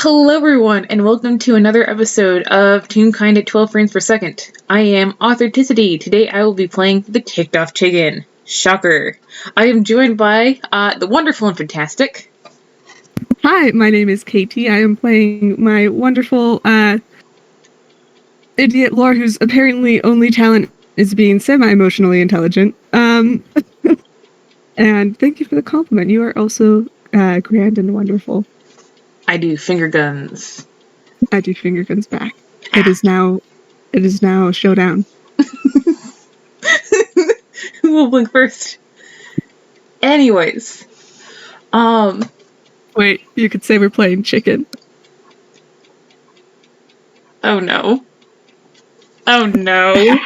Hello everyone, and welcome to another episode of Toonkind at 12 frames per second. I am Authenticity. Today I will be playing the Kicked Off Chicken. Shocker. I am joined by the wonderful and fantastic. Hi, my name is Katie. I am playing my wonderful idiot Lore, whose apparently only talent is being semi-emotionally intelligent. And thank you for the compliment. You are also grand and wonderful. I do finger guns. I do finger guns back. It is now showdown. Who will blink first? Anyways. Wait, you could say we're playing chicken. Oh no. Oh no.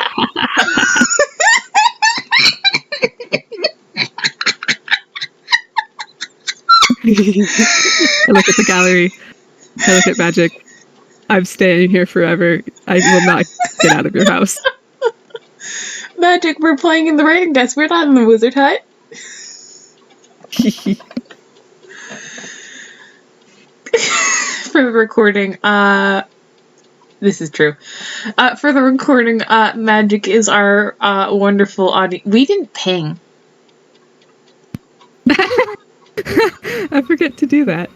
I look at the gallery. I look at Magic. I'm staying here forever. I will not get out of your house. Magic, we're playing in the writing desk. We're not in the wizard hut. For the recording, this is true. For the recording, Magic is our wonderful audience. We didn't ping. I forget to do that.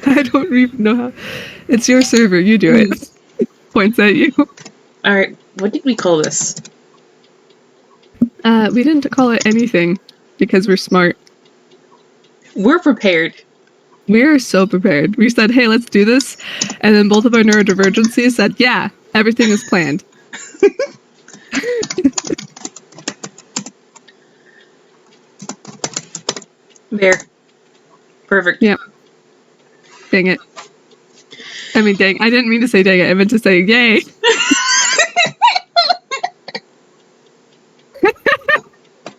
I don't even know how. It's your server. You do it. Points at you. Alright, what did we call this? We didn't call it anything because we're smart. We're prepared. We're so prepared. We said, hey, let's do this. And then both of our neurodivergencies said, yeah, everything is planned. There. Perfect. Yep. Dang it. I mean, dang. I didn't mean to say dang it. I meant to say yay.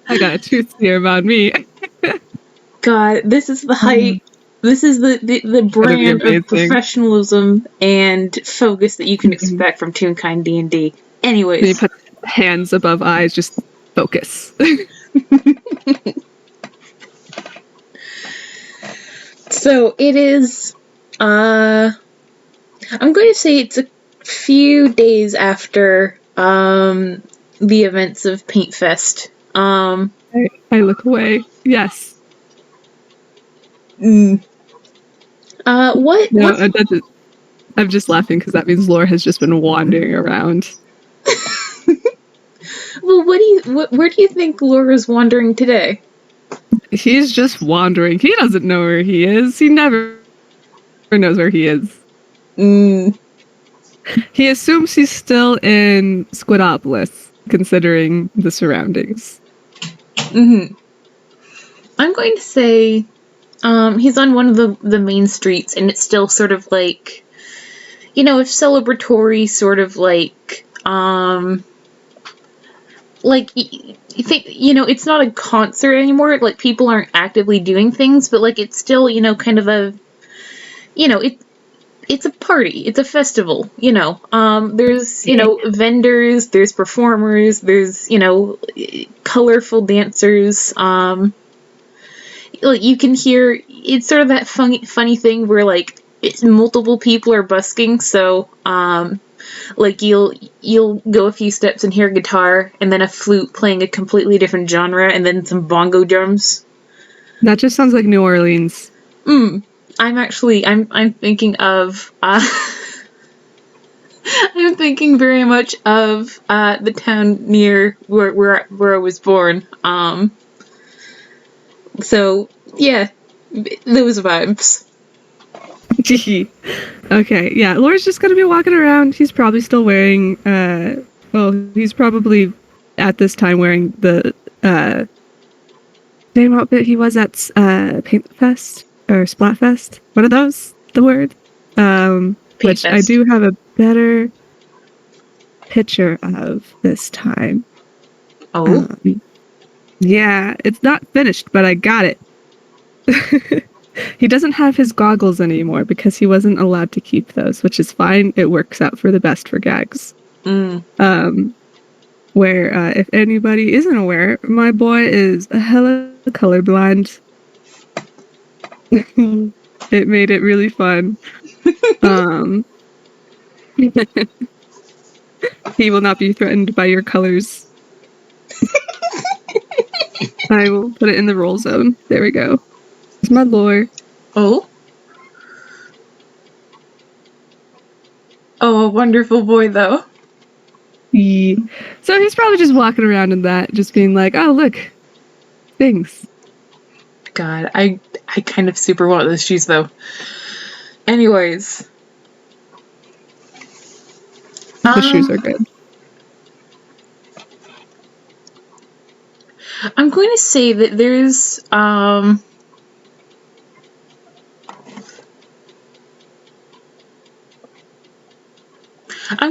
I got a truth serum on me. God, this is the height. This is the brand of professionalism and focus that you can expect from Toonkind D&D. Anyways. You put hands above eyes, just focus. So it is, I'm going to say it's a few days after, the events of Paint Fest. I look away. Yes. What? No, I'm just laughing because that means Lore has just been wandering around. Well, where do you think Laura's wandering today? He's just wandering. He doesn't know where he is. He never knows where he is. He assumes he's still in Squidopolis, considering the surroundings. I'm going to say he's on one of the main streets, and it's still sort of like, a celebratory sort of like, you think, it's not a concert anymore, like, people aren't actively doing things, but, like, it's still, kind of a, it's a party, it's a festival, there's, vendors, there's performers, there's, colorful dancers, like, you can hear, it's sort of that funny thing where, like, multiple people are busking, so, like, you'll go a few steps and hear a guitar, and then a flute playing a completely different genre, and then some bongo drums. That just sounds like New Orleans. I'm thinking of, I'm thinking very much of, the town near where I was born. So, yeah, those vibes. Okay, yeah, Lore's just gonna be walking around. He's probably still wearing, he's probably at this time wearing the same outfit he was at Paint Fest or Splatfest. One of those, the word. Which I do have a better picture of this time. Oh? Yeah, it's not finished, but I got it. He doesn't have his goggles anymore because he wasn't allowed to keep those, which is fine. It works out for the best for gags. Where, if anybody isn't aware, my boy is a hella colorblind. It made it really fun. He will not be threatened by your colors. I will put it in the roll zone. There we go. It's my lore. Oh? Oh, a wonderful boy, though. Yeah. So he's probably just walking around in that, just being like, oh, look. Things. God, I kind of super want those shoes, though. Anyways. The shoes are good. I'm going to say that there's, I'm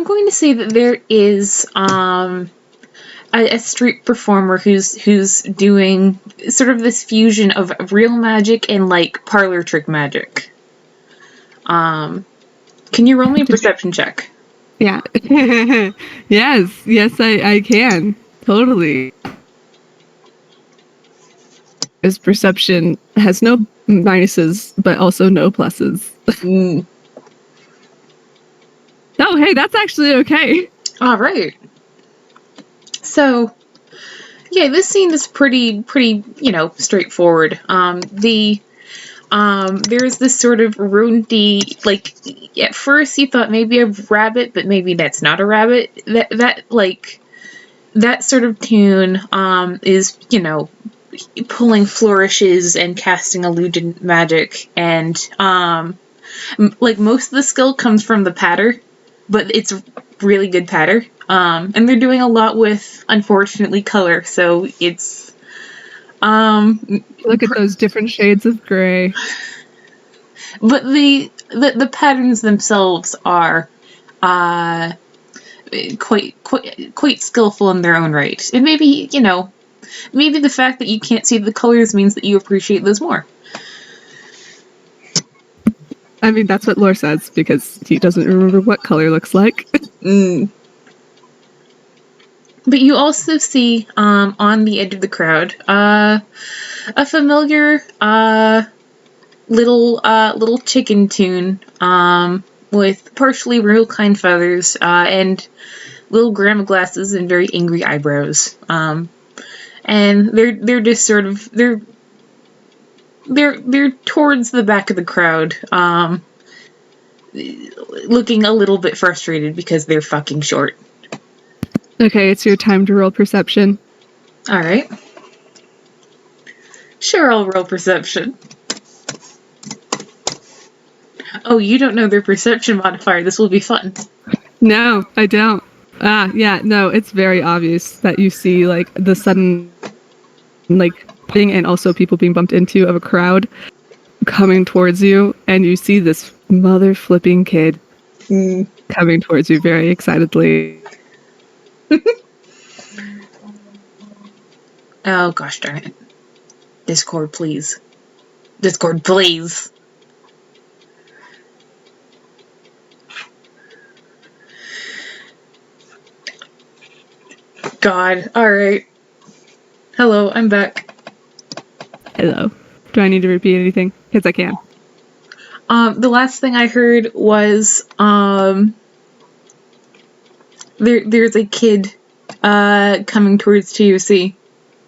going to say that there is, a street performer who's doing sort of this fusion of real magic and, like, parlor trick magic. Can you roll me a perception check? Yeah. Yes, I can. Totally. His perception has no minuses, but also no pluses. Oh, hey, that's actually okay. All right. So, yeah, this scene is pretty, straightforward. There's this sort of rodent-y, like, at first you thought maybe a rabbit, but maybe that's not a rabbit. That sort of tune, is, pulling flourishes and casting illusion magic, and, most of the skill comes from the patter, but it's really good patter. And they're doing a lot with, unfortunately, color, so it's, look at those different shades of gray. But the patterns themselves are, quite skillful in their own right. And maybe, maybe the fact that you can't see the colors means that you appreciate those more. I mean, that's what Lore says, because he doesn't remember what color looks like. But you also see, on the edge of the crowd, a familiar, little chicken tune, with partially real kind feathers, and little grandma glasses and very angry eyebrows. And they're just sort of, they're towards the back of the crowd, looking a little bit frustrated because they're fucking short. Okay, it's your time to roll perception. Alright. Sure, I'll roll perception. Oh, you don't know their perception modifier. This will be fun. No, I don't. Yeah, no, it's very obvious that you see, like, the sudden, like, thing and also people being bumped into of a crowd coming towards you, and you see this mother flipping kid coming towards you very excitedly. Oh, gosh darn it. Discord, please. Discord, please. God. Alright. Hello, I'm back. Hello. Do I need to repeat anything? Because I can. The last thing I heard was, there's a kid, coming towards TOC.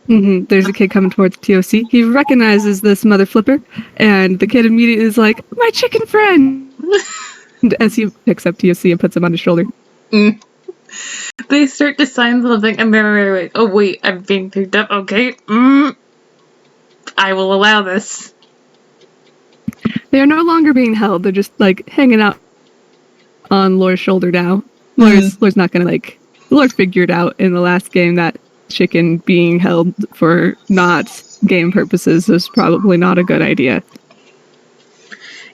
There's a kid coming towards TOC. He recognizes this mother flipper, and the kid immediately is like, my chicken friend! As he picks up TOC and puts him on his shoulder. They start to sign something, and then wait. Oh, wait, I'm being picked up. Okay. I will allow this. They are no longer being held. They're just, like, hanging out on Lore's shoulder now. Lore's not gonna, like... Lore figured out in the last game that chicken being held for not game purposes is probably not a good idea.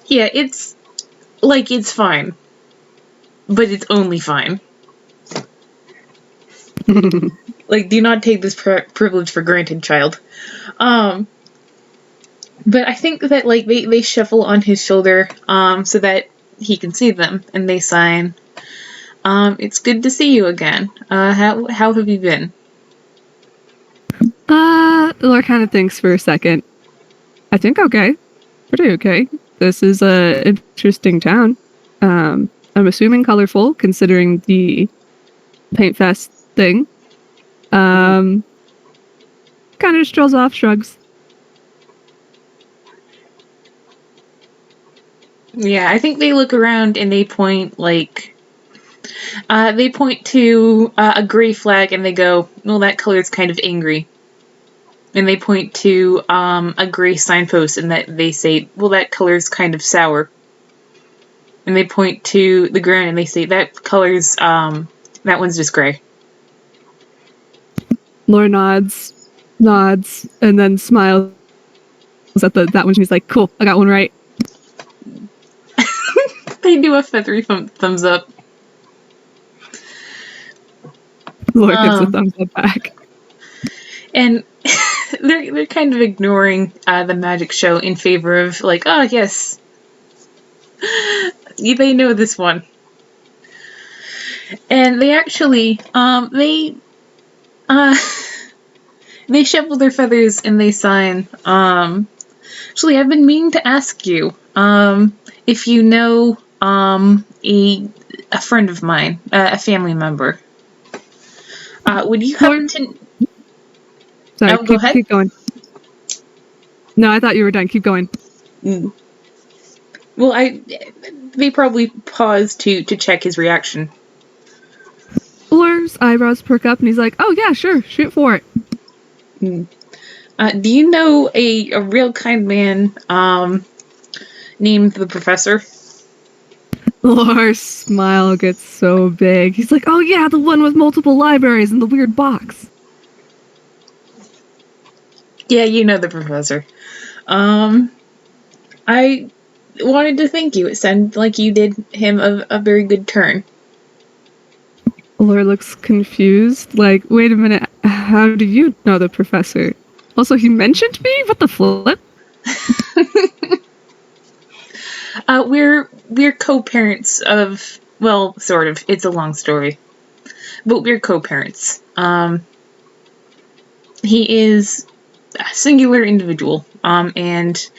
Yeah, it's fine. But it's only fine. Like, do not take this privilege for granted, child. But I think that, like, they shuffle on his shoulder, so that he can see them, and they sign, it's good to see you again. How have you been? Lore kind of thinks for a second. I think okay. Pretty okay. This is a interesting town. I'm assuming colorful, considering the paint fest thing. Kind of just strolls off, shrugs. Yeah, I think they look around and they point to a gray flag and they go, well, that color is kind of angry. And they point to a gray signpost and that they say, well, that color is kind of sour. And they point to the ground and they say, that color's, that one's just gray. Lore nods, and then smiles at that one. She's like, cool, I got one right. They do a feathery thumbs up. Lore gives a thumbs up back. And they're kind of ignoring the magic show in favor of like, oh yes, they know this one. And they actually they shuffle their feathers and they sign. Actually, I've been meaning to ask you if you know a friend of mine, a family member. Would you happen to? Sorry, Go ahead. Keep going. No, I thought you were done. Keep going. Well, they probably paused to check his reaction. Lore's eyebrows perk up and he's like, oh yeah, sure, shoot for it. Do you know a real kind man named the Professor? Lore's smile gets so big. He's like, oh yeah, the one with multiple libraries and the weird box. Yeah, you know the Professor. I wanted to thank you. It sounded like you did him a very good turn. Lore looks confused. Like, wait a minute, how do you know the Professor? Also, he mentioned me? What the flip? We're co-parents of, well, sort of. It's a long story. But we're co-parents. He is a singular individual. And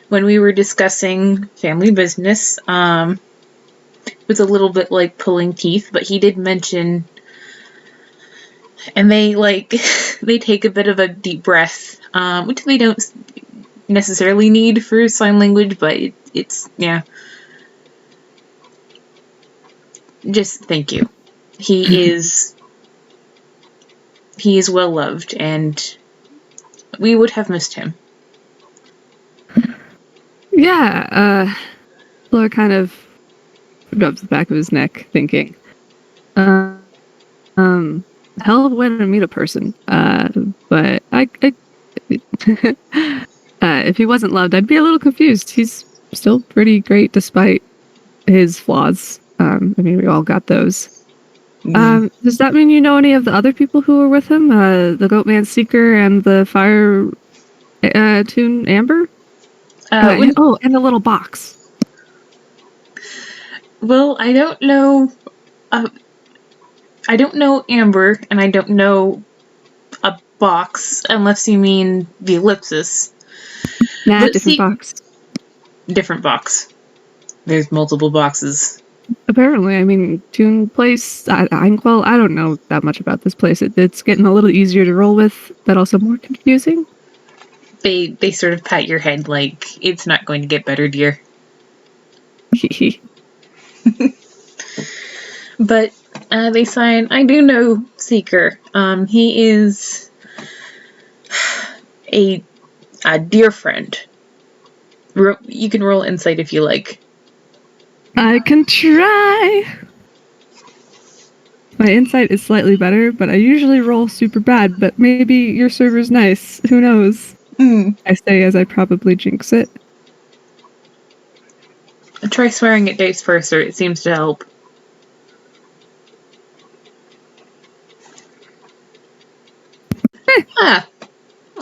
when we were discussing family business, it was a little bit like pulling teeth, but he did mention, and they they take a bit of a deep breath, which they don't necessarily need for sign language, but it's yeah. Just thank you. He is well loved, and we would have missed him. Yeah, Lore kind of rubs the back of his neck, thinking, hell of a way to meet a person. But I if he wasn't loved, I'd be a little confused. He's still pretty great despite his flaws. I mean, we all got those. Does that mean you know any of the other people who were with him? The Goatman Seeker and the Fire Toon Amber? And the little box. Well, I don't know. I don't know Amber, and I don't know a box, unless you mean the ellipsis. Nah, but different box. Different box. There's multiple boxes. Apparently, I mean, Toon Place, I don't know that much about this place. It's getting a little easier to roll with, but also more confusing. They sort of pat your head like, it's not going to get better, dear. But they sign, I do know Seeker. He is a dear friend. You can roll insight if you like. I can try. My insight is slightly better, but I usually roll super bad, but maybe your server's nice. Who knows? I say as I probably jinx it. Try swearing at dice first, or it seems to help.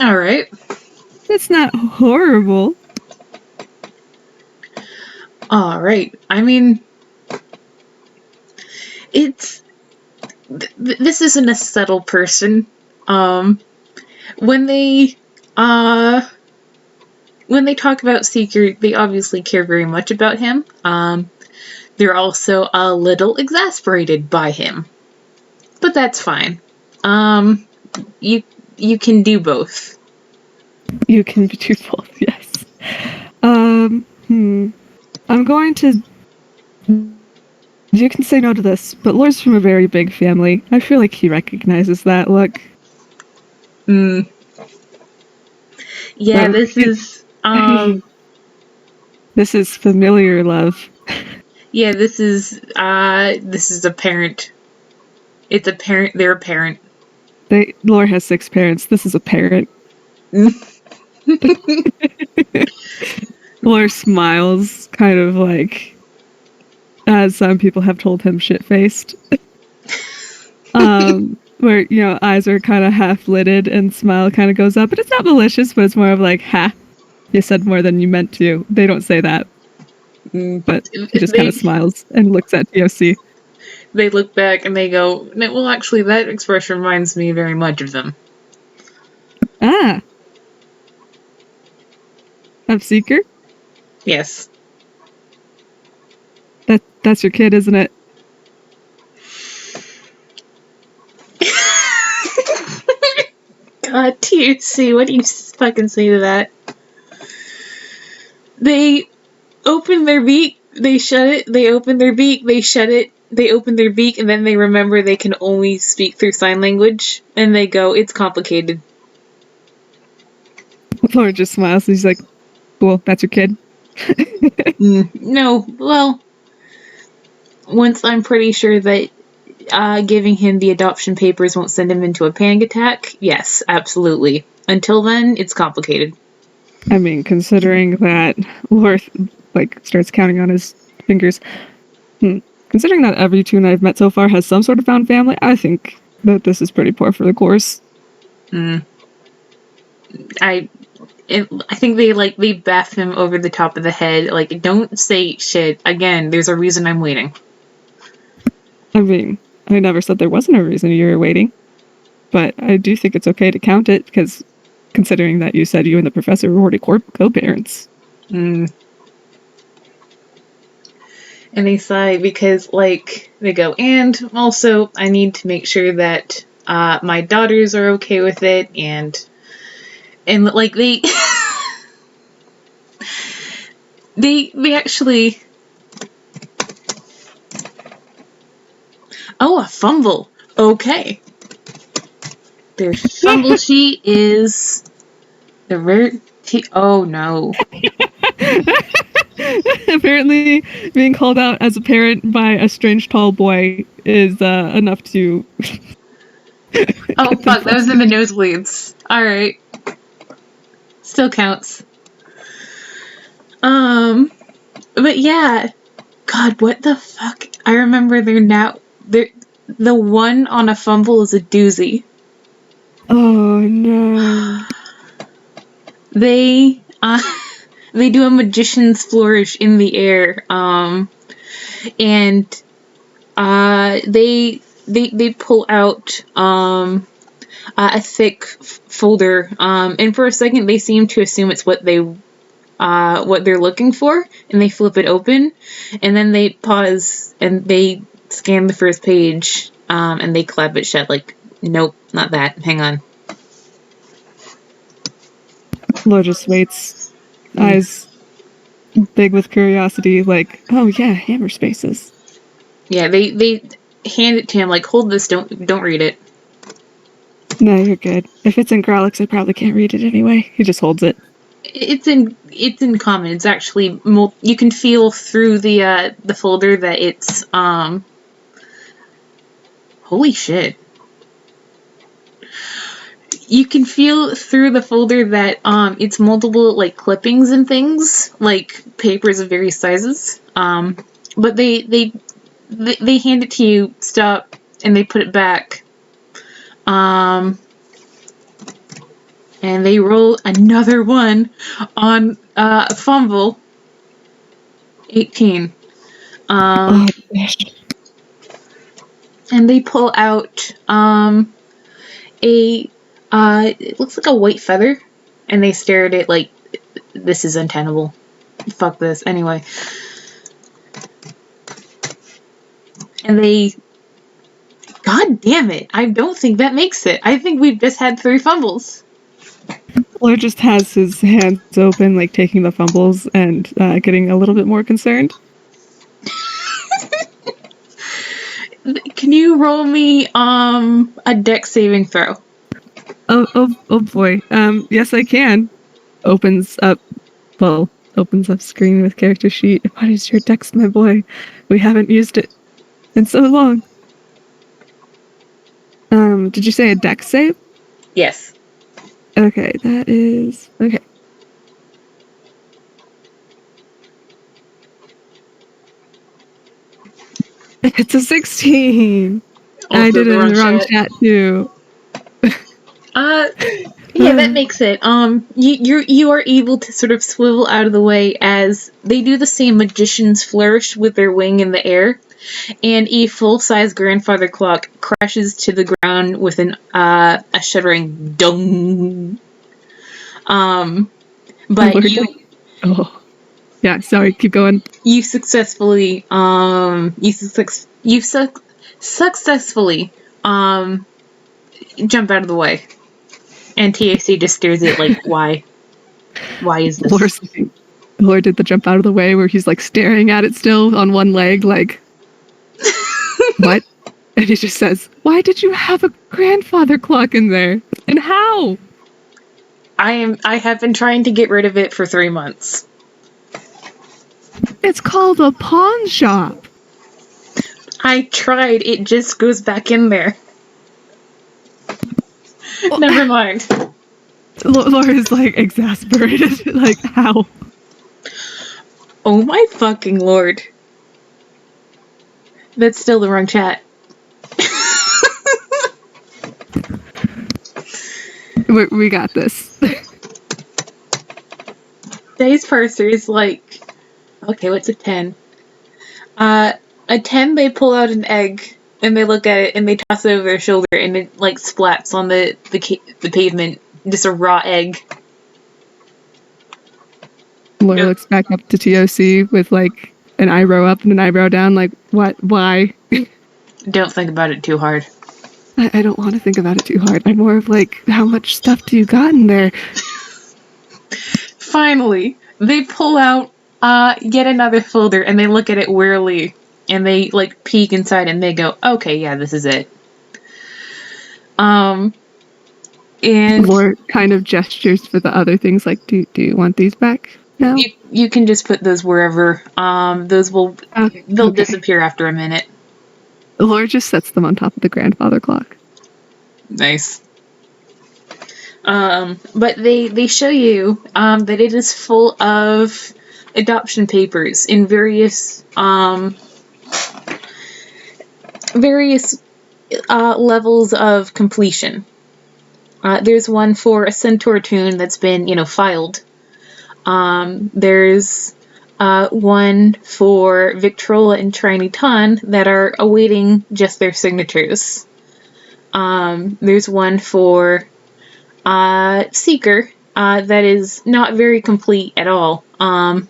Alright. That's not horrible. Alright. I mean, it's... this isn't a subtle person. When they when they talk about Seeker, they obviously care very much about him. They're also a little exasperated by him, but that's fine. You can do both. You can do both, yes. I'm going to... You can say no to this, but Lore's from a very big family. I feel like he recognizes that look. Yeah, this is, This is familiar love. yeah, this is a parent. It's a parent, they're a parent. Lore has 6 parents. This is a parent. Lore smiles, kind of like, as some people have told him, shit-faced. Where, eyes are kind of half-lidded and smile kind of goes up. But it's not malicious, but it's more of like, ha, you said more than you meant to. They don't say that. But he just kind of smiles and looks at TOC. They look back and they go, well, actually, that expression reminds me very much of them. Ah. Of Seeker? Yes. That's your kid, isn't it? God, TOC, what do you fucking say to that? They open their beak, they shut it, they open their beak, they shut it, they open their beak, and then they remember they can only speak through sign language, and they go, it's complicated. Lore just smiles and he's like, cool, that's your kid? No, well, once I'm pretty sure that giving him the adoption papers won't send him into a panic attack, yes, absolutely. Until then, it's complicated. I mean, considering that Lore, starts counting on his fingers, considering that every Toon I've met so far has some sort of found family, I think that this is pretty par for the course. I think they bath him over the top of the head. Like, don't say shit. Again, there's a reason I'm waiting. I mean, I never said there wasn't a reason you were waiting. But I do think it's okay to count it, because considering that you said you and the professor were already co-parents. And they sigh because, they go, and also, I need to make sure that my daughters are okay with it, and they... they actually... Oh, a fumble. Okay. Their fumble sheet is the rare... Oh, no. Apparently, being called out as a parent by a strange tall boy is enough to... Oh, fuck, that was in the nosebleeds. Alright. Still counts. But yeah. God, what the fuck? I remember the one on a fumble is a doozy. Oh, no. They do a magician's flourish in the air, and they pull out a thick folder, and for a second they seem to assume it's what they're looking for, and they flip it open, and then they pause and they scan the first page, and they clap it shut like, nope, not that, hang on. Lore just waits, eyes big with curiosity, like, oh yeah, hammer spaces. Yeah, they hand it to him like, hold this, don't read it. No, you're good. If it's in Growlix, I probably can't read it anyway. He just holds it. It's in common. It's actually you can feel through the folder that it's holy shit. You can feel through the folder that it's multiple like clippings and things, like papers of various sizes. But they hand it to you, stop, and they put it back. And they roll another one on fumble. 18. And they pull out it looks like a white feather, and they stare at it like, this is untenable. Fuck this. Anyway. And they... God damn it. I don't think that makes it. I think we've just had 3 fumbles. Lore just has his hands open, like taking the fumbles and getting a little bit more concerned. Can you roll me a dex saving throw? Oh boy. Yes, I can. Opens up screen with character sheet. What is your dex, my boy? We haven't used it in so long. Did you say a dex save? Yes. Okay, that is okay. It's a 16. Also I did it in the wrong chat. chat too. Yeah, that makes it. You are able to sort of swivel out of the way as they do the same magician's flourish with their wing in the air, and a full-size grandfather clock crashes to the ground with a shuddering dong. But yeah, sorry, keep going. You successfully successfully jump out of the way. And TAC just stares at like, why? Why is this? Lore did the jump out of the way where he's like staring at it still on one leg, like, what? And he just says, why did you have a grandfather clock in there? And how? I have been trying to get rid of it for 3 months. It's called a pawn shop. I tried. It just goes back in there. Well, never mind. Laura's like exasperated. Like, how? Oh my fucking lord. That's still the wrong chat. We got this. Dice Parser is like, okay, what's a 10? A 10, they pull out an egg, and they look at it, and they toss it over their shoulder, and it, like, splats on the pavement. Just a raw egg. Laura looks back up to TOC with, like, an eyebrow up and an eyebrow down, like, what? Why? Don't think about it too hard. I don't want to think about it too hard. I'm more of, like, how much stuff do you got in there? Finally, they pull out yet another folder, and they look at it wearily, and they, like, peek inside, and they go, okay, yeah, this is it. And Lore kind of gestures for the other things, like, do you want these back now? You can just put those wherever. Those will they'll disappear after a minute. Lore just sets them on top of the grandfather clock. Nice. But they show you that it is full of adoption papers in various levels of completion. There's one for a centaur tune that's been, filed. There's one for Victrola and Triniton that are awaiting just their signatures. There's one for Seeker that is not very complete at all. And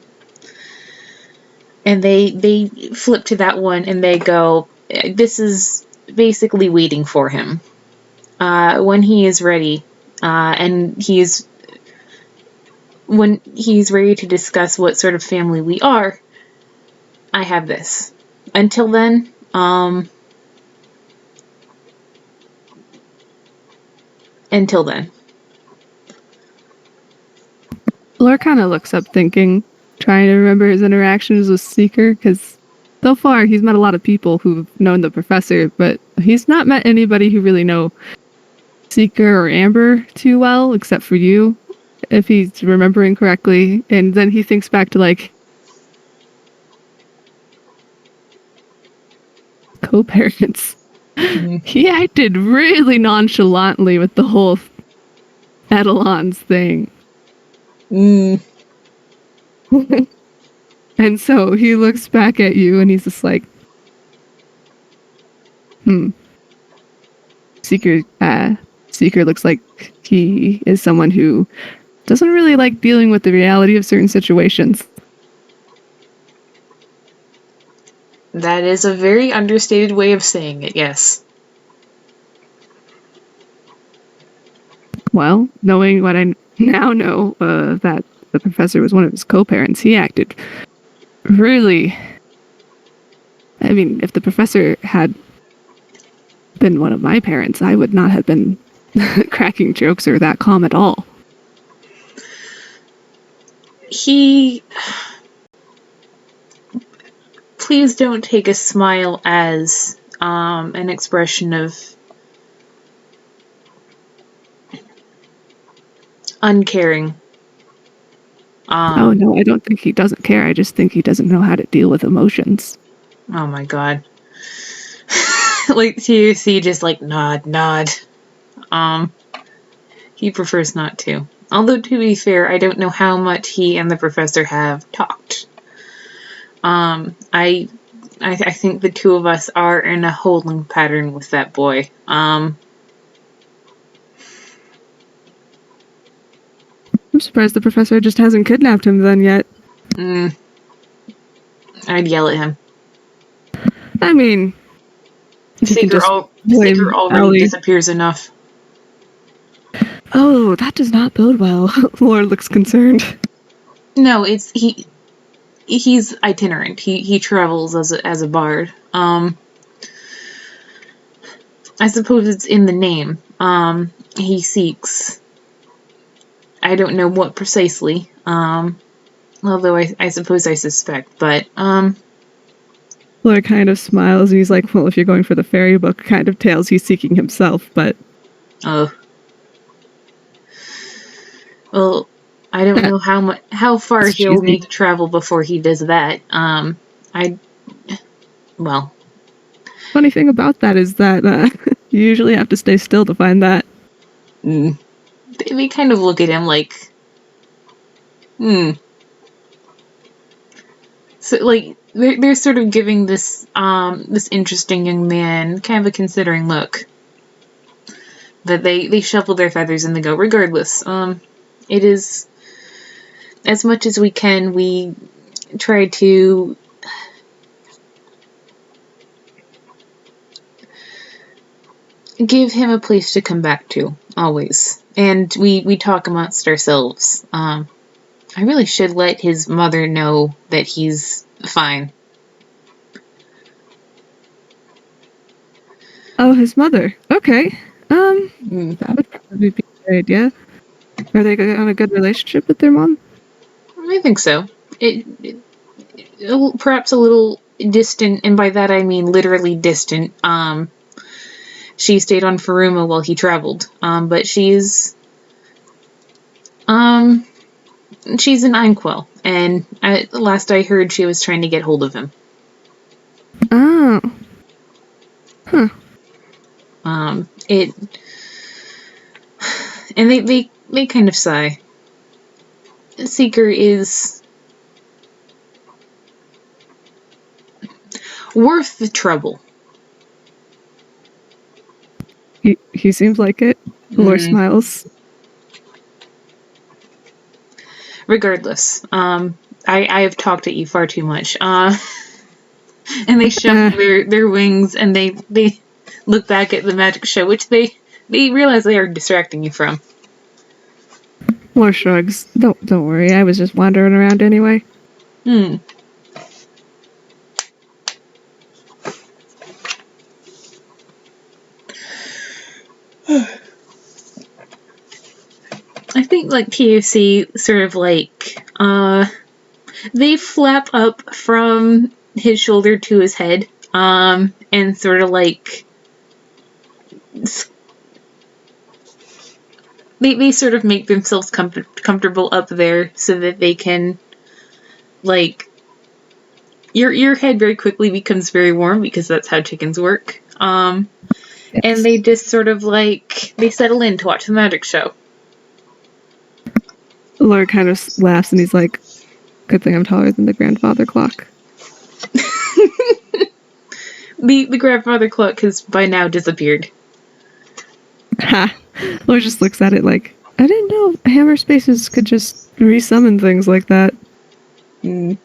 they flip to that one and they go, this is basically waiting for him. When he is ready, when he's ready to discuss what sort of family we are, I have this. Until then, Lore kind of looks up thinking, trying to remember his interactions with Seeker, because so far he's met a lot of people who've known the professor, but he's not met anybody who really know Seeker or Amber too well, except for you, if he's remembering correctly. And then he thinks back to, like, co-parents. Mm-hmm. He acted really nonchalantly with the whole Edelons thing. And so he looks back at you and he's just like, Seeker looks like he is someone who doesn't really like dealing with the reality of certain situations. That is a very understated way of saying it, yes. Well, knowing what I now know, that the professor was one of his co-parents, he acted really... I mean, if the professor had been one of my parents, I would not have been cracking jokes or that calm at all. Please don't take a smile as an expression of uncaring. Oh no, I don't think he doesn't care. I just think he doesn't know how to deal with emotions. Oh my god. Like, TOC just like nod. He prefers not to. Although, to be fair, I don't know how much he and the professor have talked. I think the two of us are in a holding pattern with that boy. I'm surprised the professor just hasn't kidnapped him then yet. I'd yell at him. I mean, Seeker already disappears enough. Oh, that does not bode well. Lore looks concerned. No, he's itinerant. He travels as a bard. I suppose it's in the name. He seeks. I don't know what precisely. Although I suppose I suspect, but Lore kind of smiles and he's like, well, if you're going for the fairy book kind of tales, he's seeking himself, but... Oh. Well, I don't know how far he'll need to travel before he does that. Well. Funny thing about that is that you usually have to stay still to find that. They kind of look at him like, So, like, they're sort of giving this this interesting young man kind of a considering look. That they shuffle their feathers and they go, regardless. It is, as much as we can, we try to give him a place to come back to, always. And we talk amongst ourselves. I really should let his mother know that he's fine. Oh, his mother. Okay. That would probably be a good idea. Are they on a good relationship with their mom? I think so. Perhaps a little distant, and by that I mean literally distant. She stayed on Faruma while he traveled. But she's in Inkwell, and last I heard she was trying to get hold of him. Oh. Huh. And they kind of sigh. Seeker is worth the trouble. He seems like it. Lore smiles. Regardless, I have talked at you far too much. And they shuffle their wings and they look back at the magic show, which they realize they are distracting you from. Lore shrugs. Don't worry, I was just wandering around anyway. I think like TOC sort of like they flap up from his shoulder to his head, and sort of like they sort of make themselves comfortable up there so that they can, like, your head very quickly becomes very warm because that's how chickens work. Yes. And they just sort of like they settle in to watch the magic show. Lore kind of laughs and he's like, good thing I'm taller than the grandfather clock. The grandfather clock has by now disappeared. Ha! Lore just looks at it like, I didn't know hammer spaces could just resummon things like that. They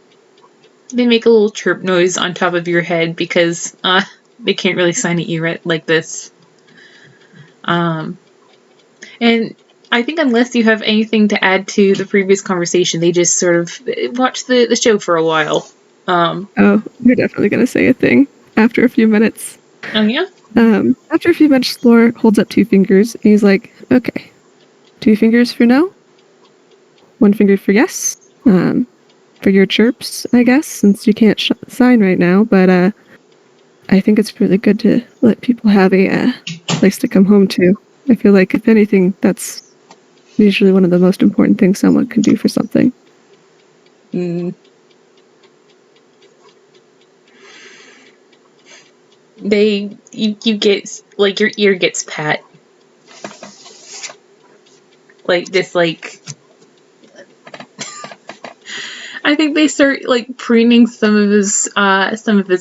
make a little chirp noise on top of your head because they can't really sign at you like this. And I think unless you have anything to add to the previous conversation, they just sort of watch the show for a while. Oh, you're definitely going to say a thing after a few minutes. Oh, yeah? After a few minutes, Lore holds up 2 fingers, and he's like, okay, 2 fingers for no, 1 finger for yes, for your chirps, I guess, since you can't sign right now, but I think it's really good to let people have a place to come home to. I feel like, if anything, that's usually one of the most important things someone can do for something. You get, like, your ear gets pat. Like, this, like... I think they start, like, preening some of his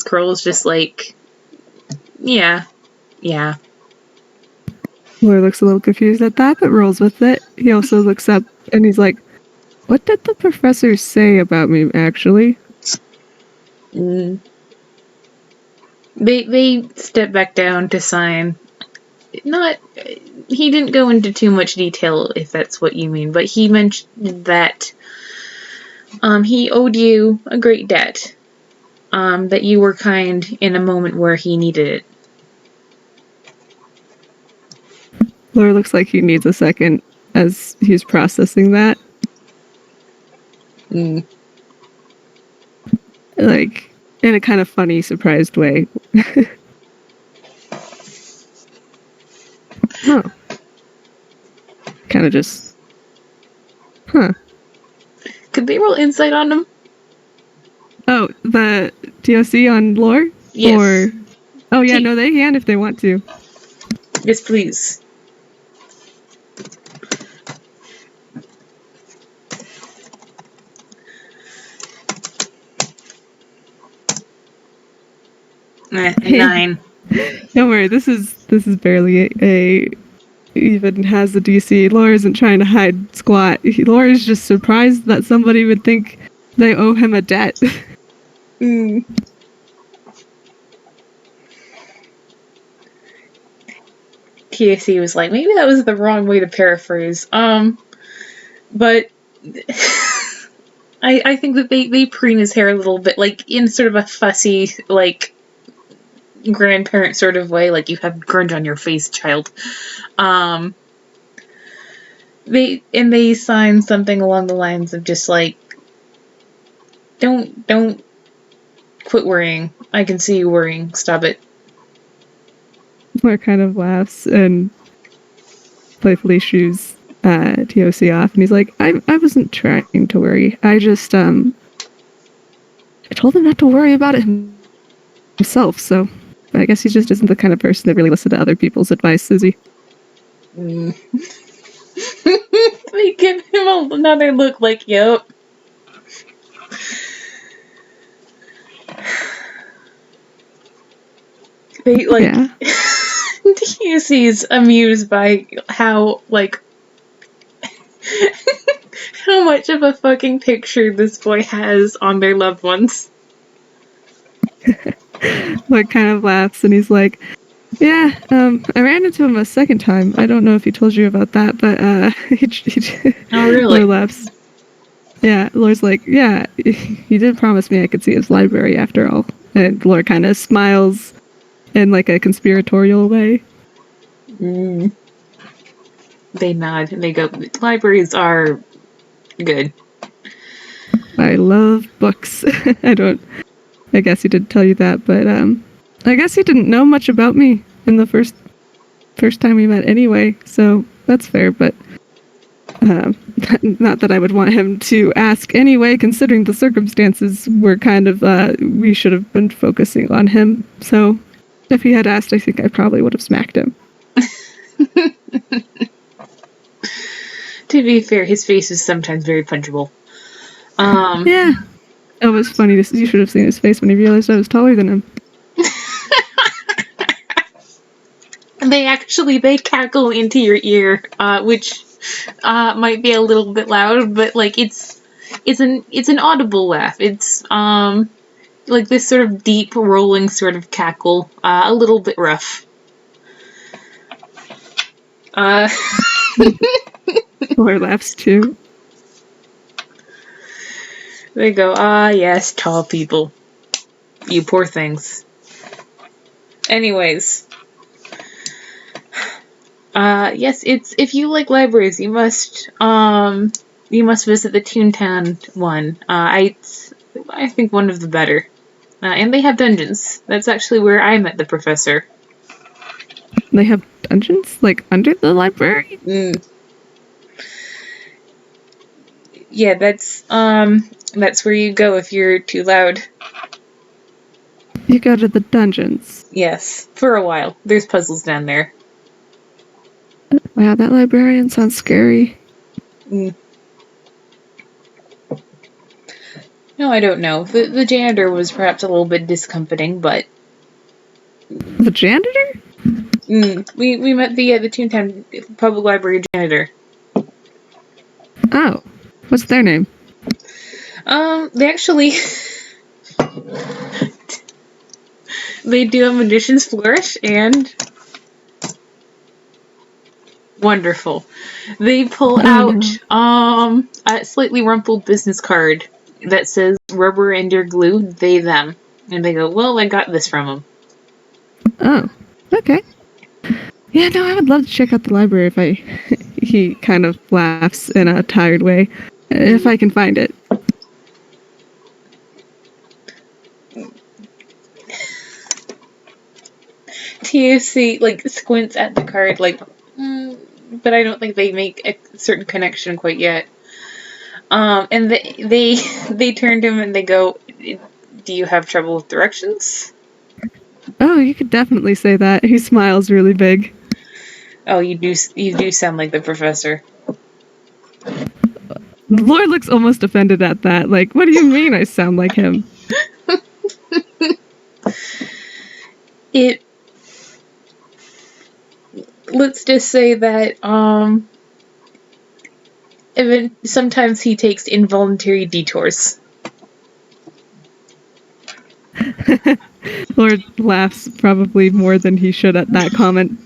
curls, just like... Yeah. Lore looks a little confused at that, but rolls with it. He also looks up, and he's like, what did the professor say about me, actually? They step back down to sign. He didn't go into too much detail, if that's what you mean, but he mentioned that he owed you a great debt. That you were kind in a moment where he needed it. Lore looks like he needs a second as he's processing that. Like, in a kind of funny, surprised way. Huh. Kind of just... Huh. Could they roll insight on him? Oh, the TOC on Lore? Yes. Or... Oh, yeah, no, they can if they want to. Yes, please. Hey. 9. Don't worry, this is barely even has a DC. Lore isn't trying to hide squat. Lore is just surprised that somebody would think they owe him a debt. TAC was like, maybe that was the wrong way to paraphrase. But I think that they preen his hair a little bit, like, in sort of a fussy, like, grandparent sort of way, like, you have grunge on your face, child. They sign something along the lines of just like, don't quit worrying. I can see you worrying. Stop it. Lore kind of laughs and playfully shoos TOC off, and he's like, I wasn't trying to worry. I just I told him not to worry about it himself, so I guess he just isn't the kind of person that really listens to other people's advice, is he? They give him another look like, yep. They, like, yeah. TUC's amused by how, like, how much of a fucking picture this boy has on their loved ones. Like, kind of laughs, and he's like, yeah, I ran into him a second time. I don't know if he told you about that, but oh, really? Lore laughs. Yeah, Lore's like, yeah, he did promise me I could see his library after all. And Lore kind of smiles in, like, a conspiratorial way. They nod and they go, libraries are good. I love books. I guess he did tell you that, but I guess he didn't know much about me in the first time we met anyway, so that's fair, but not that I would want him to ask anyway, considering the circumstances were kind of, we should have been focusing on him, so if he had asked, I think I probably would have smacked him. To be fair, his face is sometimes very punchable. Yeah. It was funny. You should have seen his face when he realized I was taller than him. They cackle into your ear, which might be a little bit loud, but like it's an audible laugh. It's like this sort of deep rolling sort of cackle, a little bit rough. Lore laughs too. They go, yes, tall people. You poor things. Anyways. Yes, if you like libraries, you must visit the Toonkind one. I think one of the better. And they have dungeons. That's actually where I met the professor. They have dungeons? Like, under the library? Yeah, that's where you go if you're too loud. You go to the dungeons. Yes, for a while. There's puzzles down there. Wow, that librarian sounds scary. No, I don't know. The janitor was perhaps a little bit discomforting, but... The janitor? We met the Toontown Public Library janitor. Oh. What's their name? They actually... they do a Magician's Flourish, and... Wonderful. They pull out a slightly rumpled business card that says rubber and your glue, they, them. And they go, well, I got this from them. Oh, okay. Yeah, no, I would love to check out the library if he kind of laughs in a tired way. If I can find it. TOC, like, squints at the card, like, but I don't think they make a certain connection quite yet. And they turn to him and they go, do you have trouble with directions? Oh, you could definitely say that. He smiles really big. Oh, you do sound like the professor. Lore looks almost offended at that. Like, what do you mean I sound like him? Let's just say that, sometimes he takes involuntary detours. Lord laughs probably more than he should at that comment.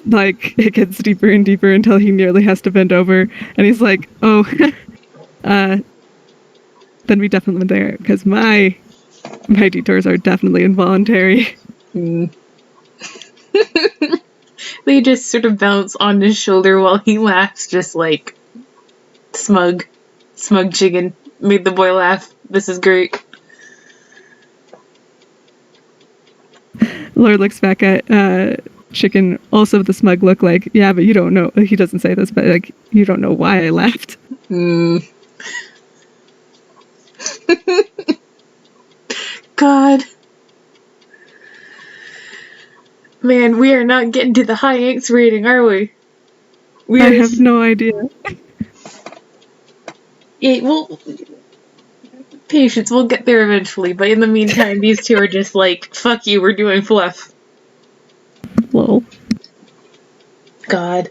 Like, it gets deeper and deeper until he nearly has to bend over, and he's like, oh, then we definitely there, because my detours are definitely involuntary. They just sort of bounce on his shoulder while he laughs, just like, smug chicken. Made the boy laugh. This is great. Lord looks back at Chicken, also with the smug look, like, yeah, but you don't know. He doesn't say this, but like, you don't know why I laughed. God. Man, we are not getting to the high Angst rating, are we? I have no idea. Yeah, well, patience, we'll get there eventually, but in the meantime, these two are just like, fuck you, we're doing fluff. Lol. God.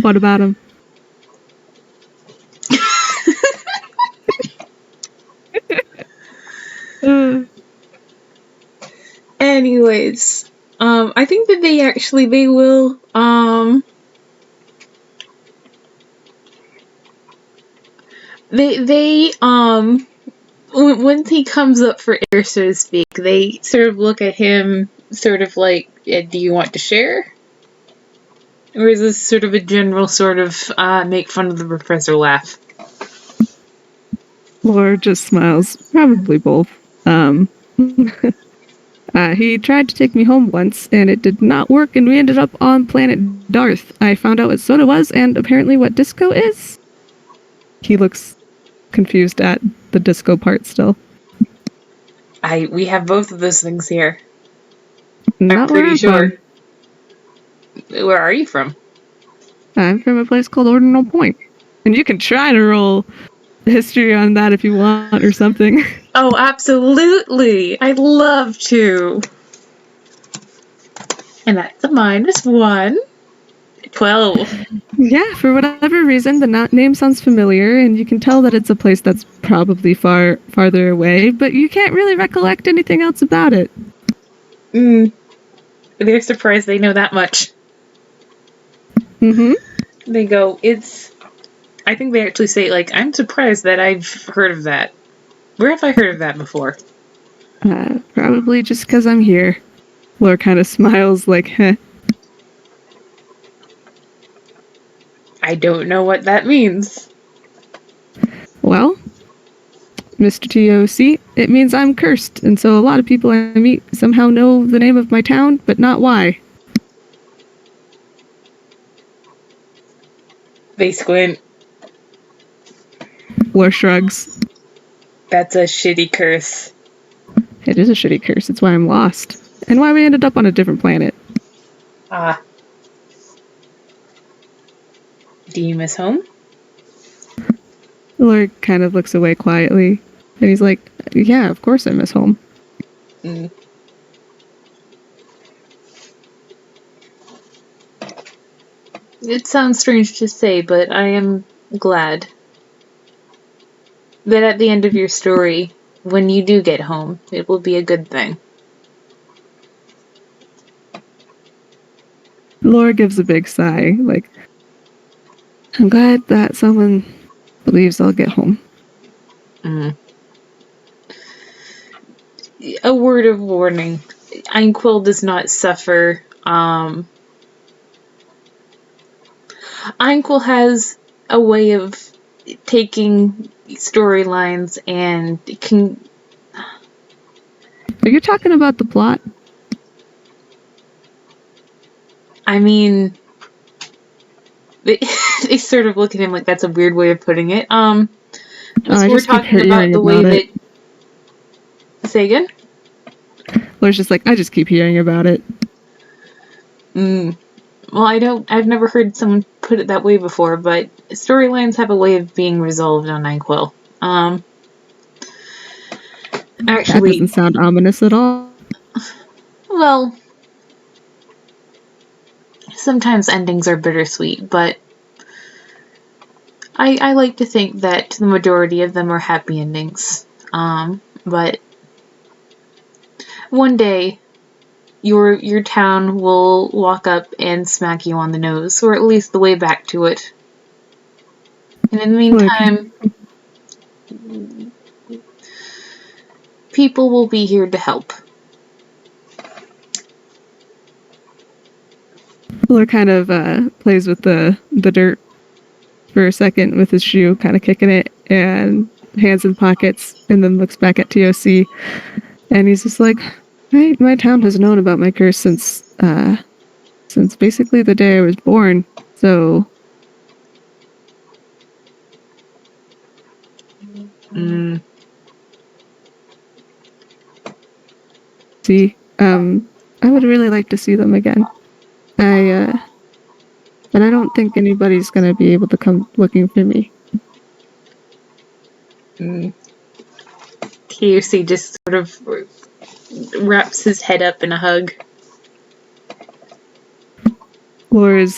What about him? Anyways, I think that they will, once he comes up for air, so to speak, they sort of look at him, sort of like, do you want to share? Or is this sort of a general sort of, make fun of the professor laugh? Lore just smiles. Probably both. He tried to take me home once, and it did not work, and we ended up on planet Darth. I found out what soda was, and apparently what disco is. He looks confused at the disco part still. We have both of those things here. Not I'm pretty sure. From. Where are you from? I'm from a place called Ordinal Point. And you can try to roll history on that if you want or something. Oh, absolutely! I'd love to. And that's a -1. 12. Yeah, for whatever reason, the name sounds familiar, and you can tell that it's a place that's probably farther away, but you can't really recollect anything else about it. They're surprised they know that much. Mm-hmm. They go, I think they actually say, like, I'm surprised that I've heard of that. Where have I heard of that before? Probably just because I'm here. Lore kind of smiles like, heh. I don't know what that means. Well, Mr. TOC, it means I'm cursed, and so a lot of people I meet somehow know the name of my town, but not why. They squint. Lore shrugs. That's a shitty curse. It is a shitty curse. It's why I'm lost. And why we ended up on a different planet. Ah. Do you miss home? Lore kind of looks away quietly, and he's like, yeah, of course I miss home. It sounds strange to say, but I am glad that at the end of your story, when you do get home, it will be a good thing. Lore gives a big sigh, like, I'm glad that someone believes I'll get home. A word of warning. Einquill does not suffer. Einquill has a way of taking storylines and can... Are you talking about the plot? I mean... They sort of look at him like that's a weird way of putting it. I we're just keep talking about hearing the way about it. that... Say again? Lore's just like, I just keep hearing about it. Well, I've never heard someone put it that way before, but storylines have a way of being resolved on Nyquil. That Actually, doesn't sound ominous at all. well, sometimes endings are bittersweet, but I like to think that the majority of them are happy endings. But one day, your town will walk up and smack you on the nose, or at least the way back to it. And in the meantime, people will be here to help. Lore kind of plays with the dirt for a second with his shoe, kind of kicking it, and hands in pockets, and then looks back at TOC, and he's just like, my town has known about my curse since basically the day I was born, so... See, I would really like to see them again. But I don't think anybody's gonna be able to come looking for me. TOC just sort of wraps his head up in a hug. Lore is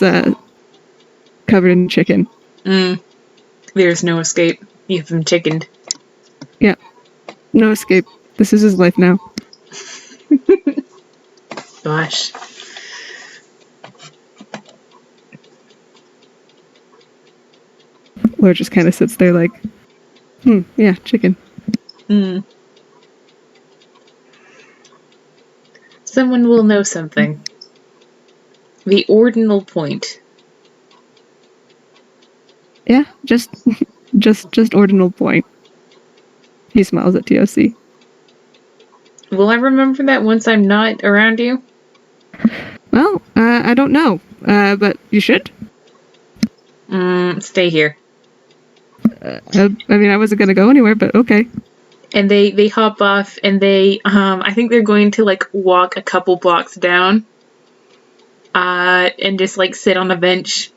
covered in chicken. There's no escape. You've been chickened. Yeah. No escape. This is his life now. Gosh. Lore just kind of sits there like, yeah, chicken. Someone will know something. The ordinal point. Yeah, just ordinal point. He smiles at TOC. Will I remember that once I'm not around you? Well, I don't know, but you should. Stay here. I mean, I wasn't gonna go anywhere, but okay. And they hop off, and I think they're going to, like, walk a couple blocks down, and just, like, sit on a bench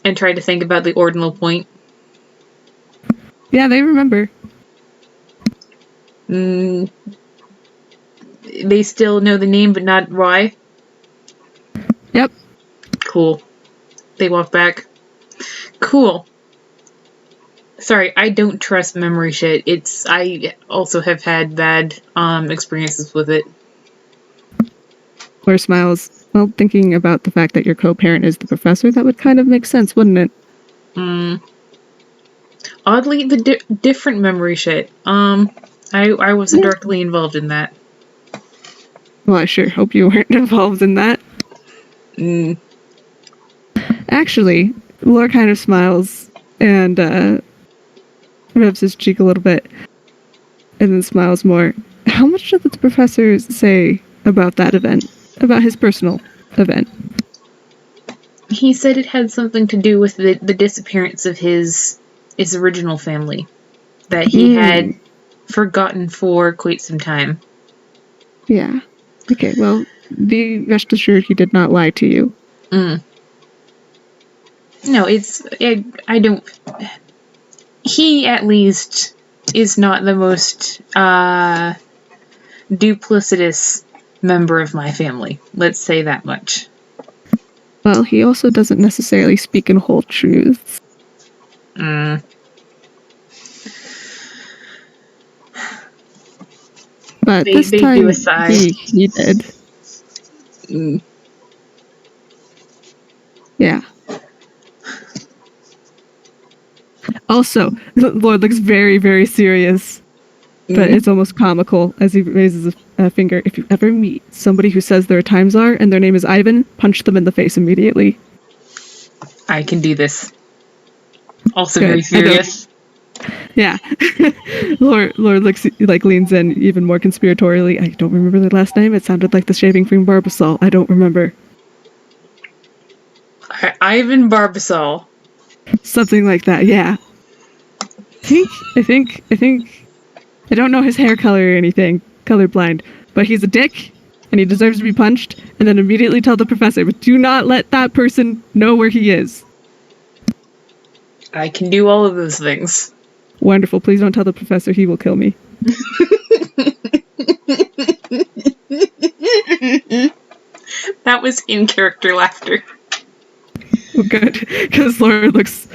and try to think about the ordinal point. Yeah, they remember. They still know the name, but not why? Yep. Cool. They walk back. Cool. Sorry, I don't trust memory shit. I also have had bad experiences with it. Lore smiles. Well, thinking about the fact that your co-parent is the professor, that would kind of make sense, wouldn't it? Oddly, the different memory shit. I wasn't directly involved in that. Well, I sure hope you weren't involved in that. Actually, Lore kind of smiles and rubs his cheek a little bit and then smiles more. How much did the professor say about that event? About his personal event? He said it had something to do with the disappearance of his original family. That he had forgotten for quite some time. Yeah. Okay, well, be rest assured he did not lie to you. No, I don't... He, at least, is not the most duplicitous member of my family. Let's say that much. Well, he also doesn't necessarily speak in whole truths. But They this time, do a sigh. he did. Yeah. Also, Lord looks very, very serious. But it's almost comical as he raises a finger. If you ever meet somebody who says their times are and their name is Ivan, punch them in the face immediately. I can do this. Also Good. very serious. Yeah. Lore looks leans in even more conspiratorially. I don't remember the last name. It sounded like the shaving cream Barbasol. I don't remember. Ivan Barbasol. Something like that, yeah. I think I don't know his hair color or anything, colorblind, but he's a dick and he deserves to be punched, and then immediately tell the professor, but do not let that person know where he is. I can do all of those things. Wonderful. Please don't tell the professor, he will kill me. That was in-character laughter. Oh, good, because Lore looks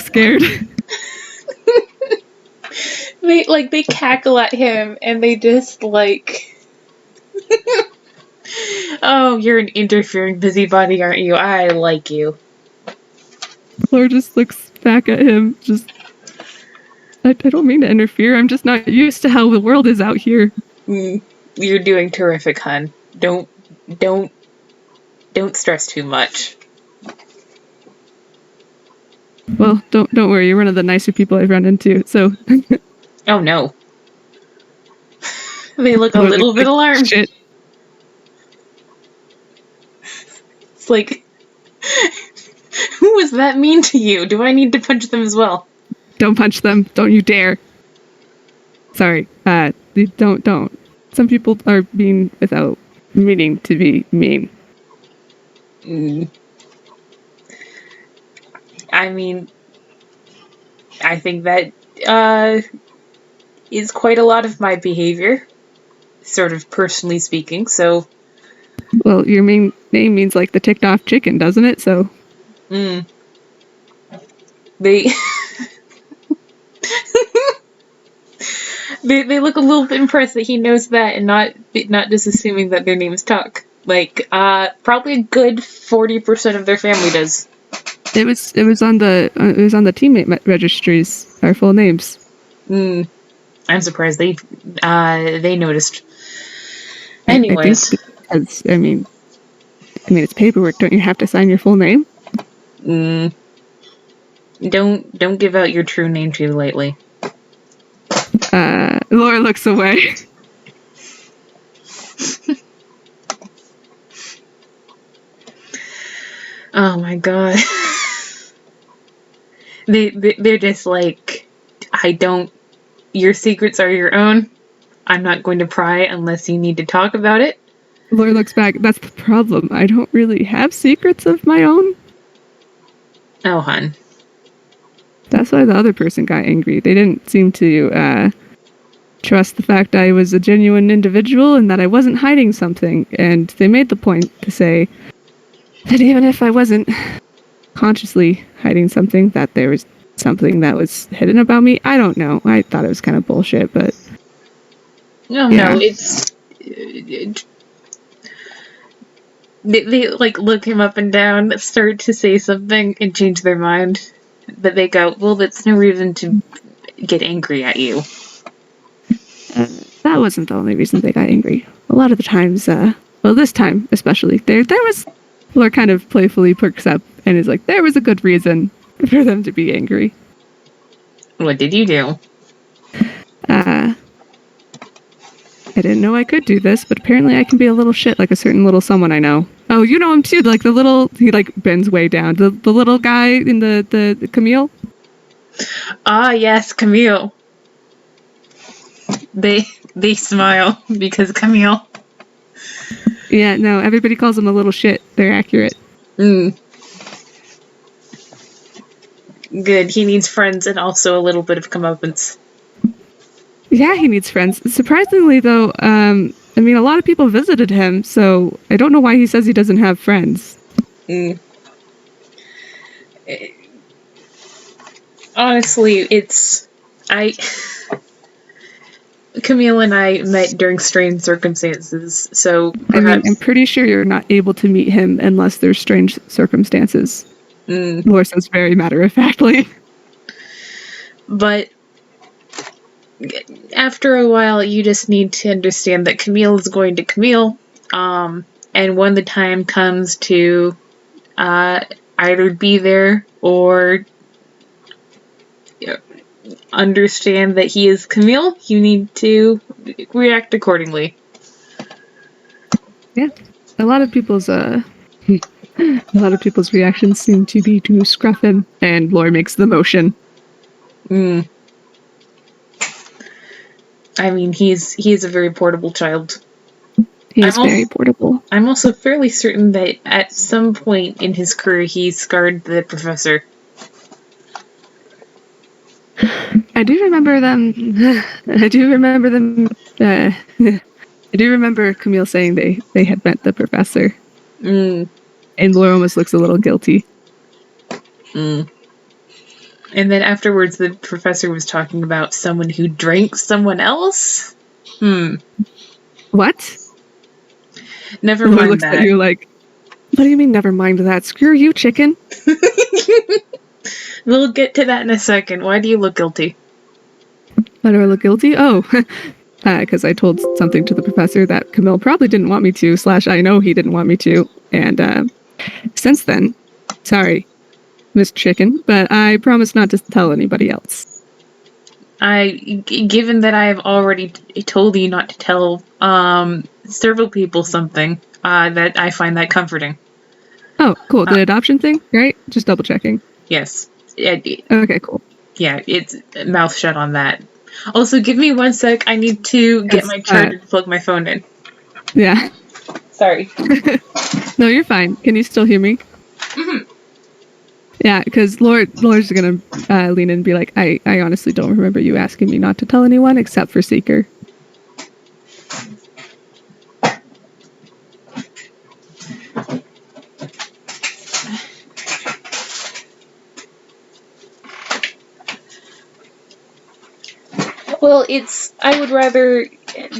scared. They cackle at him and they just oh, you're an interfering busybody, aren't you? I like you. Lore just looks back at him, just, I don't mean to interfere, I'm just not used to how the world is out here. You're doing terrific, hun. Don't stress too much. Well, don't worry, you're one of the nicer people I've run into, so... Oh no. They look a little bit alarmed. Shit. It's like, who was that mean to you? Do I need to punch them as well? Don't punch them. Don't you dare. Sorry. Don't. Some people are mean without meaning to be mean. I mean, I think that is quite a lot of my behavior, sort of personally speaking, so... Well, your main name means like the ticked off chicken, doesn't it? So... They... they look a little bit impressed that he knows that and not just assuming that their name is TOC. Probably a good 40% of their family does. It was on the teammate registries, our full names. I'm surprised they noticed. Anyways, I mean, it's paperwork. Don't you have to sign your full name? Don't give out your true name too lightly. Lore looks away. Oh my god. They're just like, your secrets are your own. I'm not going to pry unless you need to talk about it. Lore looks back. That's the problem. I don't really have secrets of my own. Oh, hun. That's why the other person got angry. They didn't seem to trust the fact I was a genuine individual and that I wasn't hiding something. And they made the point to say that even if I wasn't, consciously hiding something, that there was something that was hidden about me. I don't know. I thought it was kind of bullshit, but No, yeah. it's... They like look him up and down, start to say something, and change their mind. But they go, well, that's no reason to get angry at you. That wasn't the only reason they got angry. A lot of the times, well, this time especially, there was, Lore kind of playfully perks up and is like, there was a good reason for them to be angry. What did you do? I didn't know I could do this, but apparently I can be a little shit like a certain little someone I know. Oh, you know him too, like the little, he like bends way down. The little guy in the Camille? Ah, yes, Camille. They smile because Camille. Yeah, no, everybody calls him a little shit. They're accurate. Good. He needs friends and also a little bit of comeuppance. Yeah, he needs friends. Surprisingly, though, I mean, a lot of people visited him, so I don't know why he says he doesn't have friends. Honestly, Camille and I met during strange circumstances, so perhaps... I mean, I'm pretty sure you're not able to meet him unless there's strange circumstances. Lore says very matter-of-factly. But after a while, you just need to understand that Camille is going to Camille, and when the time comes to either be there or understand that he is Camille, you need to react accordingly. Yeah, a lot of people's reactions seem to be to scruff him, and Lore makes the motion. I mean, he's a very portable child. He is very portable. I'm also fairly certain that at some point in his career, he scarred the professor. I do remember them. I do remember Camille saying they had met the professor. And Lore almost looks a little guilty. And then afterwards, the professor was talking about someone who drank someone else? What? Never mind looks that. At you like, what do you mean never mind that? Screw you, chicken. We'll get to that in a second. Why do you look guilty? Why do I look guilty? Oh, because I told something to the professor that Camille probably didn't want me to, / I know he didn't want me to. And since then, sorry, Miss Chicken, but I promise not to tell anybody else. Given that I have already told you not to tell several people something, that I find that comforting. Oh, cool. The adoption thing, right? Just double checking. Yes. Okay, cool. Yeah, it's mouth shut on that. Also, give me 1 sec. I need to get my charger to plug my phone in. Yeah. Sorry. No, you're fine. Can you still hear me? Yeah, because Lore's gonna lean in and be like, I honestly don't remember you asking me not to tell anyone except for Seeker. Well, I would rather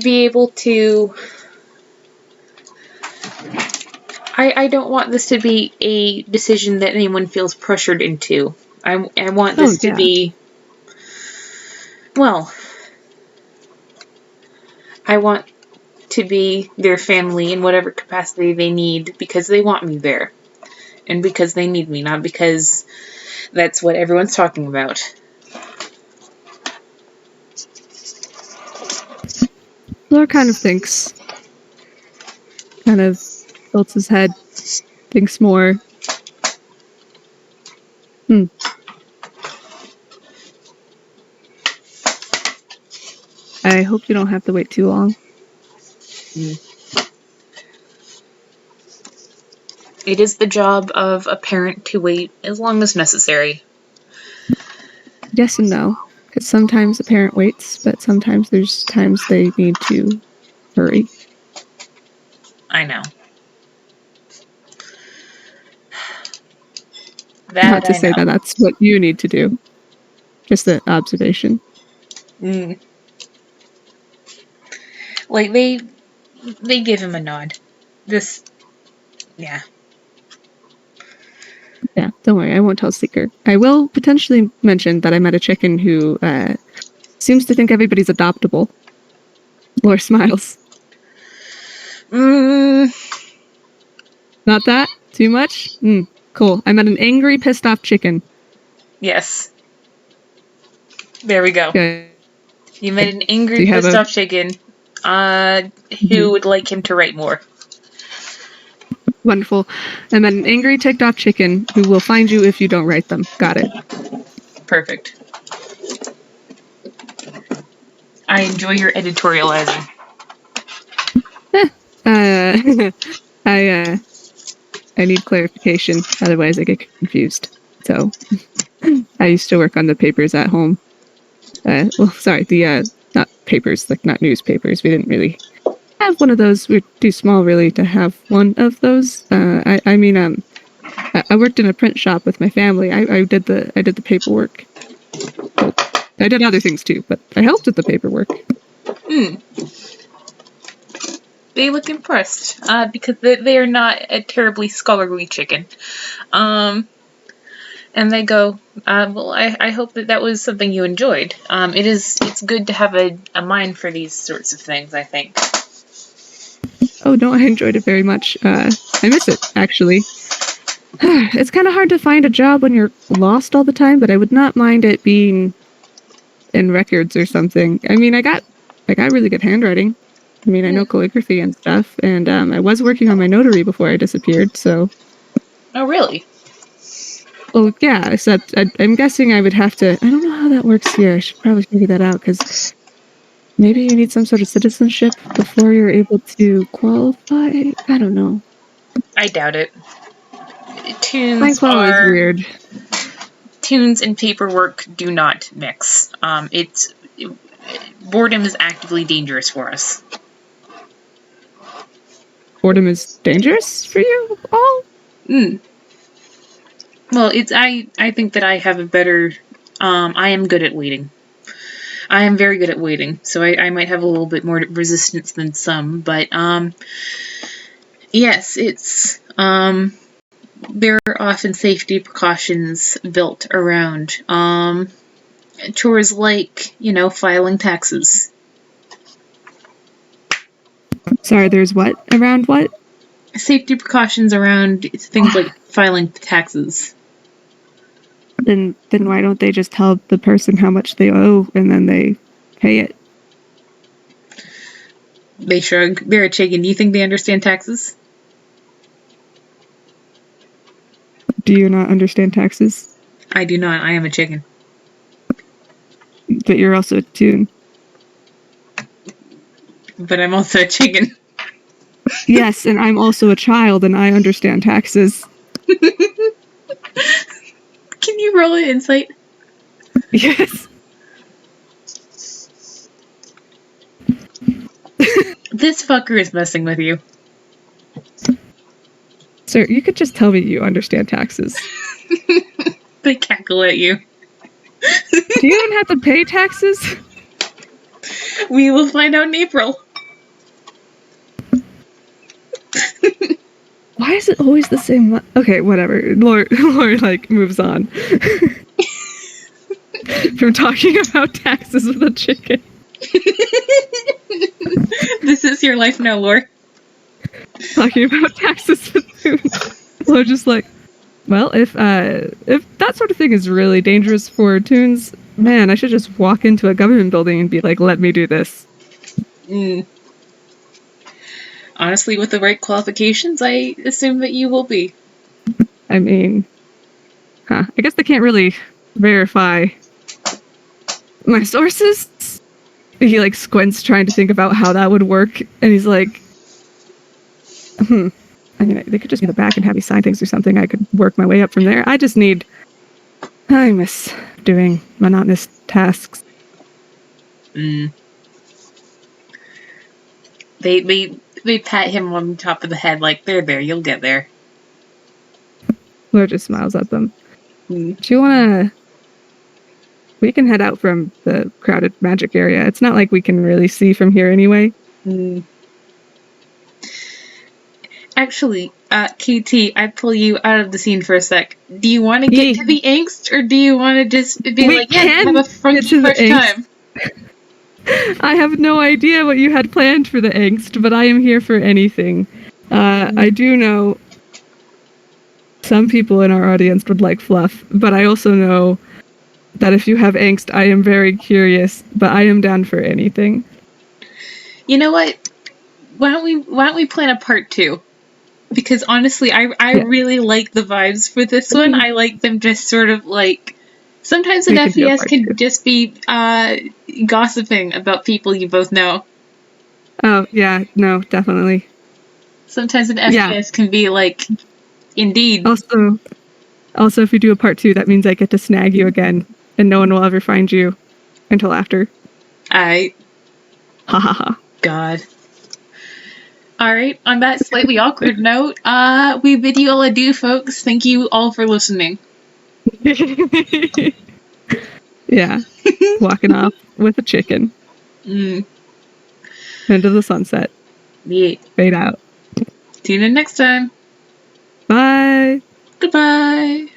be able to... I don't want this to be a decision that anyone feels pressured into. I want this to be... Well, I want to be their family in whatever capacity they need because they want me there. And because they need me, not because that's what everyone's talking about. Lore kind of thinks. Kind of tilts his head. Thinks more. I hope you don't have to wait too long. It is the job of a parent to wait as long as necessary. Yes and no. Because sometimes a parent waits, but sometimes there's times they need to hurry. I know. That Not to I say know. that that's what you need to do. Just an observation. Mm. Like, they give him a nod. This, yeah. Yeah, don't worry, I won't tell Seeker. I will potentially mention that I met a chicken who seems to think everybody's adoptable. Lore smiles. Mm, Not that? Too much? Cool. I met an angry, pissed off chicken. yes. There we go. Good. You met an Do angry, you have pissed a... off chicken, who would like him to write more. Wonderful. I met an angry, ticked off chicken who will find you if you don't write them. Got it. Perfect. I enjoy your editorializing. Uh, I need clarification, otherwise I get confused. So, I used to work on the papers at home. Not papers, like not newspapers. We didn't really have one of those. We're too small, really, to have one of those. I worked in a print shop with my family. I did the paperwork. Well, I did other things too, but I helped with the paperwork. They look impressed, because they are not a terribly scholarly chicken. And they go, well, I hope that was something you enjoyed. It's good to have a mind for these sorts of things, I think. Oh no, I enjoyed it very much. I miss it, actually. It's kind of hard to find a job when you're lost all the time, but I would not mind it being in records or something. I mean, I got really good handwriting. I mean, I know calligraphy and stuff, and I was working on my notary before I disappeared, so... Oh, really? Oh, yeah, except I'm guessing I would have to... I don't know how that works here. I should probably figure that out, because maybe you need some sort of citizenship before you're able to qualify? I don't know. I doubt it. Fine qual is weird. Tunes and paperwork do not mix. Boredom is actively dangerous for us. Boredom is dangerous for you all? Well, I think that I have a better, I am good at waiting. I am very good at waiting, so I might have a little bit more resistance than some, but, yes, there are often safety precautions built around, chores like, filing taxes. Sorry, there's what? Around what? Safety precautions around things like filing taxes. Then why don't they just tell the person how much they owe and then they pay it? They shrug. They're a chicken. Do you think they understand taxes? Do you not understand taxes? I do not. I am a chicken. But you're also a toon. But I'm also a chicken. Yes, and I'm also a child and I understand taxes. Can you roll an insight? Yes. This fucker is messing with you. Sir, you could just tell me you understand taxes. They cackle at you. Do you even have to pay taxes? We will find out in April. Why is it always the same? Okay, whatever. Lore like moves on from talking about taxes with a chicken. This is your life now, Lore. Talking about taxes with food. Lore just like, well, if that sort of thing is really dangerous for toons, man, I should just walk into a government building and be like, let me do this. Honestly, with the right qualifications, I assume that you will be. I mean, I guess they can't really verify my sources. He like squints trying to think about how that would work, and he's like, I mean, they could just be in the back and have me sign things or something. I could work my way up from there. I miss doing monotonous tasks. They pat him on top of the head like, there, you'll get there. Lore just smiles at them. Do you wanna... We can head out from the crowded magic area. It's not like we can really see from here anyway. Actually, KT, I pull you out of the scene for a sec. Do you want to get to the angst, or do you want to just be like, yeah, have a funky fresh time? I have no idea what you had planned for the angst, but I am here for anything. I do know some people in our audience would like fluff, but I also know that if you have angst, I am very curious, but I am down for anything. You know what? Why don't we plan a part 2? Because honestly, I really like the vibes for this one. I like them just sort of like... Sometimes an FPS can just be gossiping about people you both know. Oh, yeah. No, definitely. Sometimes an FPS can be like, indeed. Also, if we do a part 2, that means I get to snag you again, and no one will ever find you until after. Ha ha ha. God. Alright, on that slightly awkward note, we bid you all adieu, folks. Thank you all for listening. Yeah. Walking off with a chicken. Into the sunset. Yeah. Fade out. Tune in next time. Bye. Goodbye.